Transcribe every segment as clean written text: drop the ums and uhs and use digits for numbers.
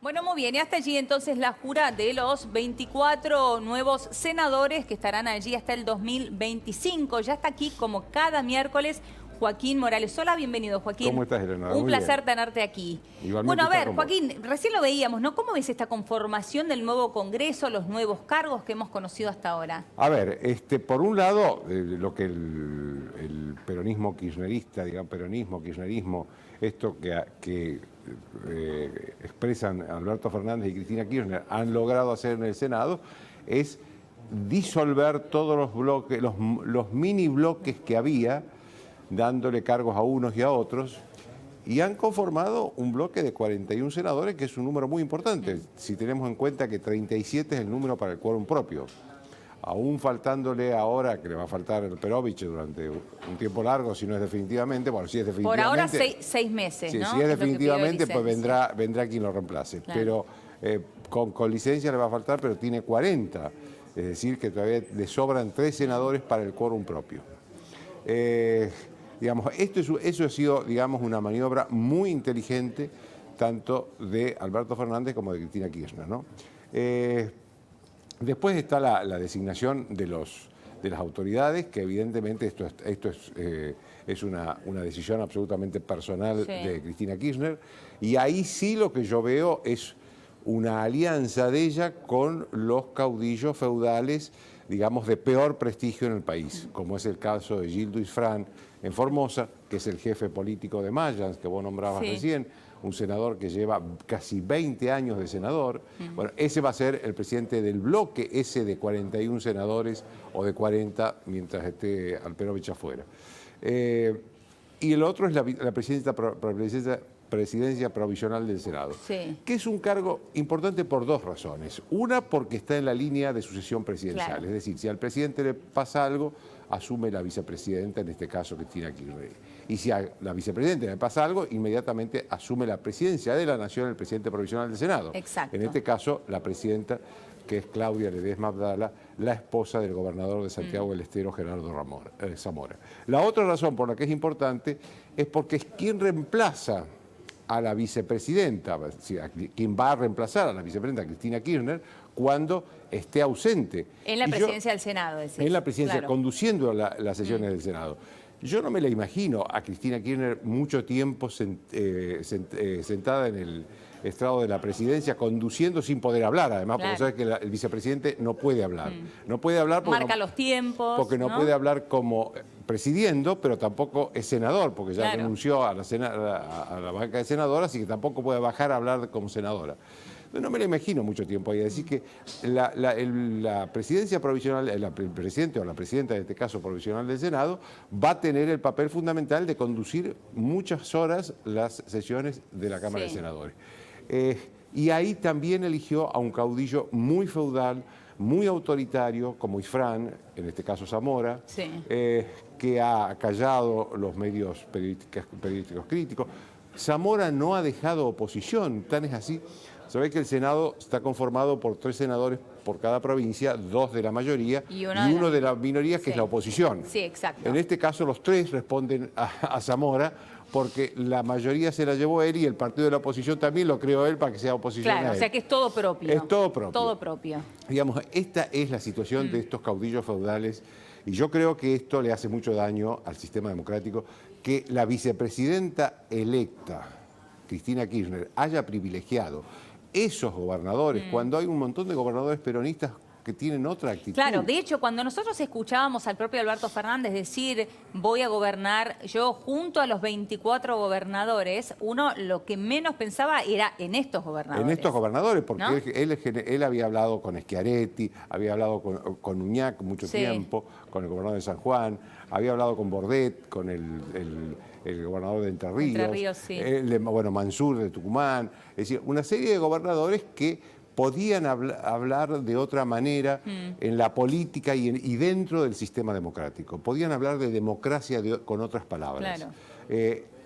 Bueno, muy bien, y hasta allí entonces la jura de los 24 nuevos senadores que estarán allí hasta el 2025. Ya está aquí como cada miércoles Joaquín Morales. Hola, bienvenido, Joaquín. ¿Cómo estás, Elena? Un Muy placer bien. tenerte aquí. Igualmente Bueno, a estar ver, con vos. Joaquín, recién lo veíamos, ¿no? ¿Cómo ves esta conformación del nuevo Congreso, los nuevos cargos que hemos conocido hasta ahora? A ver, por un lado, lo que el peronismo kirchnerista, digamos, kirchnerismo, esto que expresan Alberto Fernández y Cristina Kirchner, han logrado hacer en el Senado, es disolver todos los bloques, los mini bloques que había, dándole cargos a unos y a otros, y han conformado un bloque de 41 senadores, que es un número muy importante, si tenemos en cuenta que 37 es el número para el quórum propio. Aún faltándole ahora, que le va a faltar el Perovich durante un tiempo largo, si no es definitivamente, bueno, si es definitivamente... Por ahora 6 meses, sí, ¿no? Si es definitivamente, pues licencia. vendrá quien lo reemplace. Claro. Pero con licencia le va a faltar, pero tiene 40. Es decir, que todavía le sobran 3 senadores para el quórum propio. Digamos, eso ha sido, digamos, una maniobra muy inteligente, tanto de Alberto Fernández como de Cristina Kirchner, ¿no? Después está la designación de las autoridades, que evidentemente esto es una decisión absolutamente personal de Cristina Kirchner, y ahí sí lo que yo veo es una alianza de ella con los caudillos feudales, digamos, de peor prestigio en el país, como es el caso de Gildo Isfrán en Formosa, que es el jefe político de Mayans, que vos nombrabas recién, un senador que lleva casi 20 años de senador. Bueno, ese va a ser el presidente del bloque ese de 41 senadores o de 40 mientras esté Alperovich afuera. Y el otro es la presidencia provisional del Senado, que es un cargo importante por 2 razones. Una, porque está en la línea de sucesión presidencial, es decir, si al presidente le pasa algo, asume la vicepresidenta, en este caso Cristina Kirchner. Y si a la vicepresidenta le pasa algo, inmediatamente asume la presidencia de la Nación el presidente provisional del Senado. Exacto. En este caso, la presidenta, que es Claudia Ledesma Abdala, la esposa del gobernador de Santiago del Estero, Gerardo Zamora. La otra razón por la que es importante es porque es quien reemplaza a la vicepresidenta, quien va a reemplazar a la vicepresidenta Cristina Kirchner cuando esté ausente. En la presidencia del Senado, decís. En la presidencia, conduciendo las sesiones del Senado. Yo no me la imagino a Cristina Kirchner mucho tiempo sentada en el estrado de la presidencia, conduciendo sin poder hablar, además, porque sabes que el vicepresidente no puede hablar. No puede hablar porque marca los tiempos. Porque no puede hablar como presidiendo, pero tampoco es senador, porque ya renunció a la banca de senadora, así que tampoco puede bajar a hablar como senadora. No me la imagino mucho tiempo ahí. Así que la presidencia provisional, el presidente o la presidenta, en este caso provisional del Senado, va a tener el papel fundamental de conducir muchas horas las sesiones de la Cámara de Senadores. Y ahí también eligió a un caudillo muy feudal, muy autoritario, como Isfrán, en este caso Zamora, que ha callado los medios periodísticos críticos. Zamora no ha dejado oposición, tan es así. Sabés que el Senado está conformado por 3 senadores por cada provincia, 2 de la mayoría y uno de la minoría, que es la oposición. Sí, exacto. En este caso los 3 responden a Zamora, porque la mayoría se la llevó él y el partido de la oposición también lo creó él para que sea oposición a él. O sea que es todo propio. Es todo propio. Todo propio. Digamos, esta es la situación de estos caudillos feudales, y yo creo que esto le hace mucho daño al sistema democrático, que la vicepresidenta electa, Cristina Kirchner, haya privilegiado esos gobernadores, cuando hay un montón de gobernadores peronistas que tienen otra actitud. Claro, de hecho, cuando nosotros escuchábamos al propio Alberto Fernández decir voy a gobernar yo junto a los 24 gobernadores, uno lo que menos pensaba era en estos gobernadores. En estos gobernadores, porque ¿no? él había hablado con Schiaretti, había hablado con Uñac mucho tiempo, con el gobernador de San Juan, había hablado con Bordet, con el gobernador de Entre Ríos, bueno, Mansur de Tucumán, es decir, una serie de gobernadores que podían hablar de otra manera en la política y dentro del sistema democrático. Podían hablar de democracia con otras palabras. Claro.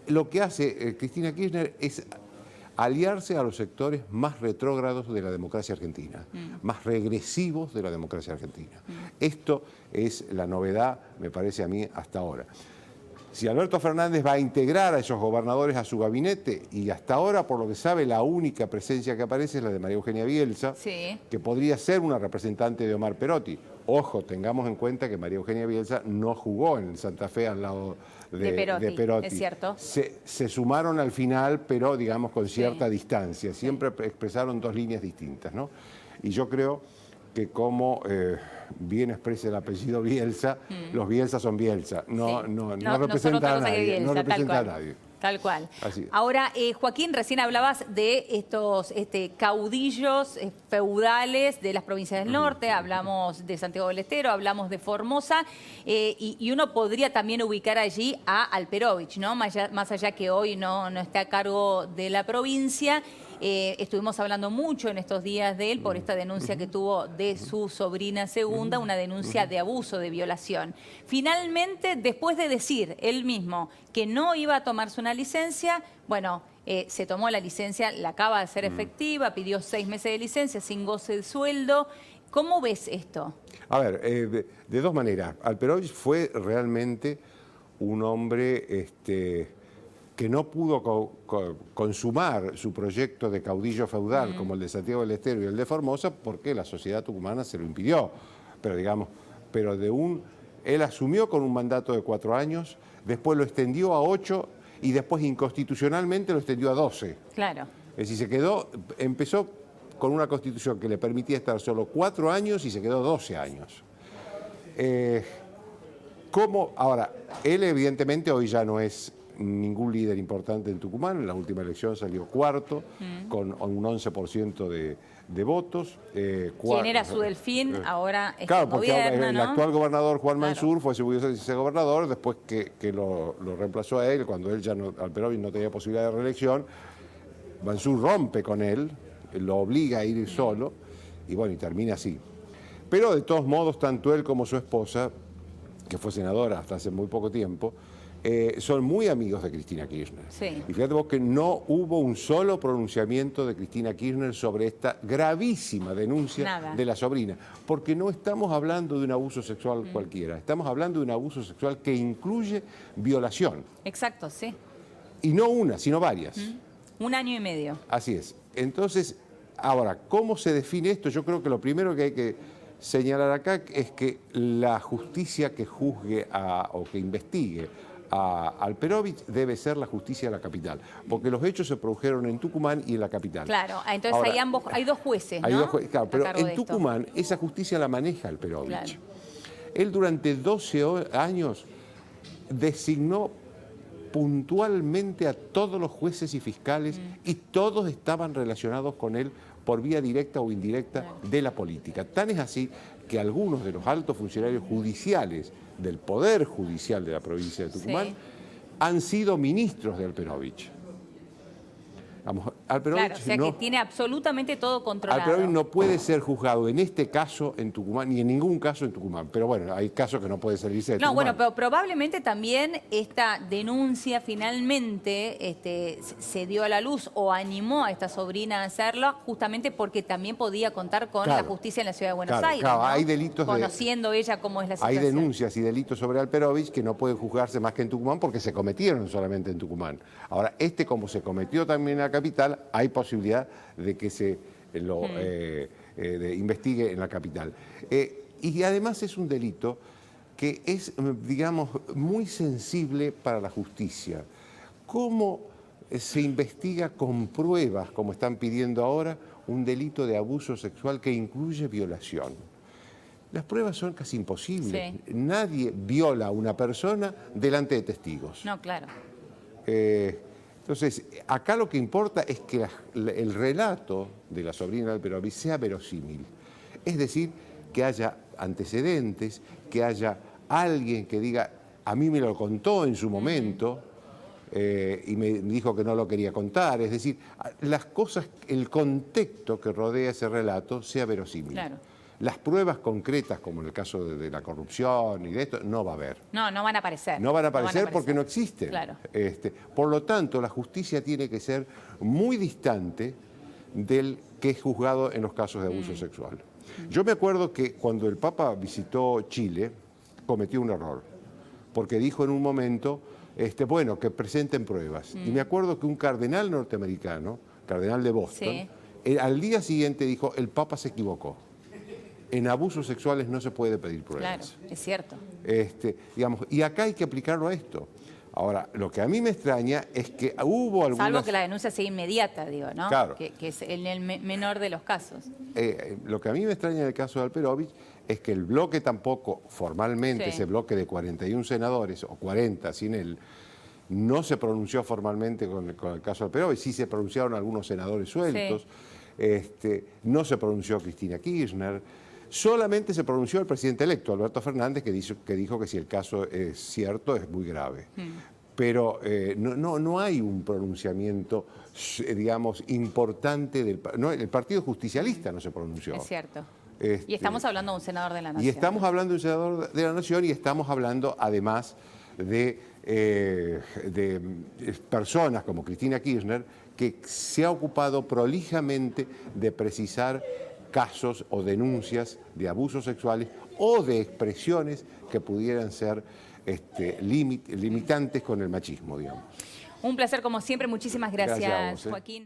Lo que hace Cristina Kirchner es aliarse a los sectores más retrógrados de la democracia argentina, más regresivos de la democracia argentina. Esto es la novedad, me parece a mí, hasta ahora. si Alberto Fernández va a integrar a esos gobernadores a su gabinete, y hasta ahora, por lo que sabe, la única presencia que aparece es la de María Eugenia Bielsa, sí, que podría ser una representante de Omar Perotti. Ojo, tengamos en cuenta que María Eugenia Bielsa no jugó en el Santa Fe al lado de Perotti. Es cierto. Se sumaron al final, pero digamos con cierta sí. distancia. Siempre expresaron dos líneas distintas, ¿no? Y yo creo que como bien expresa el apellido Bielsa, los Bielsa son Bielsa, no representa a nadie. Bielsa, no representa a nadie. Tal cual. Así es. Ahora, Joaquín, recién hablabas de estos caudillos feudales de las provincias del norte, hablamos de Santiago del Estero, hablamos de Formosa, y uno podría también ubicar allí a Alperovich, ¿no? Más allá que hoy no está a cargo de la provincia. Estuvimos hablando mucho en estos días de él por esta denuncia que tuvo de su sobrina segunda, una denuncia de abuso, de violación. Finalmente, después de decir él mismo que no iba a tomarse una licencia, bueno, se tomó la licencia, la acaba de hacer efectiva, pidió 6 meses de licencia sin goce de sueldo. ¿Cómo ves esto? A ver, de dos maneras. Alperovich fue realmente un hombre que no pudo consumar su proyecto de caudillo feudal como el de Santiago del Estero y el de Formosa porque la sociedad tucumana se lo impidió. Pero digamos, él asumió con un mandato de 4 años, después lo extendió a 8 y después inconstitucionalmente lo extendió a 12. Claro. Es decir, empezó con una constitución que le permitía estar solo 4 años y se quedó 12 años. Ahora, él evidentemente hoy ya no es ningún líder importante en Tucumán. En la última elección salió cuarto, con un 11% de votos. ¿Quién era su delfín? Ahora es claro, porque gobierna, el ¿no? actual gobernador Juan Mansur fue vicegobernador, después que lo reemplazó a él, cuando él ya Alperovich no tenía posibilidad de reelección. Mansur rompe con él, lo obliga a ir solo, y bueno, y termina así. Pero de todos modos, tanto él como su esposa, que fue senadora hasta hace muy poco tiempo, son muy amigos de Cristina Kirchner. Sí. Y fíjate vos que no hubo un solo pronunciamiento de Cristina Kirchner sobre esta gravísima denuncia de la sobrina, porque no estamos hablando de un abuso sexual cualquiera, estamos hablando de un abuso sexual que incluye violación. Exacto, sí. Y no una, sino varias. 1 año y medio. Así es. Entonces, ahora, ¿cómo se define esto? Yo creo que lo primero que hay que señalar acá es que la justicia que juzgue o que investigue a Alperovich debe ser la justicia de la capital, porque los hechos se produjeron en Tucumán y en la capital. Claro, entonces ahora, hay 2 jueces, ¿no? Hay 2 jueces, claro, pero en Tucumán esa justicia la maneja Alperovich. Claro. Él durante 12 años designó puntualmente a todos los jueces y fiscales y todos estaban relacionados con él por vía directa o indirecta de la política. Tan es así que algunos de los altos funcionarios judiciales del Poder Judicial de la provincia de Tucumán han sido ministros de Alperovich. Alperovich claro, o sea que tiene absolutamente todo controlado. Alperovich no puede ser juzgado en este caso en Tucumán, ni en ningún caso en Tucumán. Pero bueno, hay casos que no puede salirse de Tucumán. No, bueno, pero probablemente también esta denuncia finalmente se dio a la luz o animó a esta sobrina a hacerlo justamente porque también podía contar con la justicia en la ciudad de Buenos Aires. Claro, ¿no? Hay delitos conociendo ella cómo es la situación. Hay denuncias y delitos sobre Alperovich que no pueden juzgarse más que en Tucumán porque se cometieron solamente en Tucumán. Ahora, como se cometió también en la capital, hay posibilidad de que se lo investigue en la capital. Y además es un delito que es, digamos, muy sensible para la justicia. ¿Cómo se investiga con pruebas, como están pidiendo ahora, un delito de abuso sexual que incluye violación? Las pruebas son casi imposibles. Sí. Nadie viola a una persona delante de testigos. No, claro. Entonces, acá lo que importa es que el relato de la sobrina de Alperovich sea verosímil. Es decir, que haya antecedentes, que haya alguien que diga, a mí me lo contó en su momento y me dijo que no lo quería contar. Es decir, las cosas, el contexto que rodea ese relato sea verosímil. Claro. Las pruebas concretas, como en el caso de la corrupción y de esto, no va a haber. No van a aparecer. No van a aparecer porque no existen. Claro. Por lo tanto, la justicia tiene que ser muy distante del que es juzgado en los casos de abuso sexual. Yo me acuerdo que cuando el Papa visitó Chile, cometió un error, porque dijo en un momento bueno, que presenten pruebas. Y me acuerdo que un cardenal norteamericano, cardenal de Boston, al día siguiente dijo, el Papa se equivocó. En abusos sexuales no se puede pedir pruebas. Claro, es cierto. Digamos, y acá hay que aplicarlo a esto. Ahora, lo que a mí me extraña es que hubo algunas... Salvo que la denuncia sea inmediata, digo, ¿no? Claro. Que es en el menor de los casos. Lo que a mí me extraña en el caso de Alperovich es que el bloque tampoco, formalmente, ese bloque de 41 senadores, o 40 sin él, no se pronunció formalmente con el caso de Alperovich. Sí se pronunciaron algunos senadores sueltos. No se pronunció Cristina Kirchner. Solamente se pronunció el presidente electo, Alberto Fernández, que dijo que si el caso es cierto es muy grave. Pero no hay un pronunciamiento, digamos, importante el Partido Justicialista no se pronunció. Es cierto. Y estamos hablando de un senador de la Nación. Y estamos hablando de un senador de la Nación y estamos hablando además de personas como Cristina Kirchner, que se ha ocupado prolijamente de precisar casos o denuncias de abusos sexuales o de expresiones que pudieran ser limitantes con el machismo, digamos. Un placer como siempre, muchísimas gracias, Gracias a vos, Joaquín.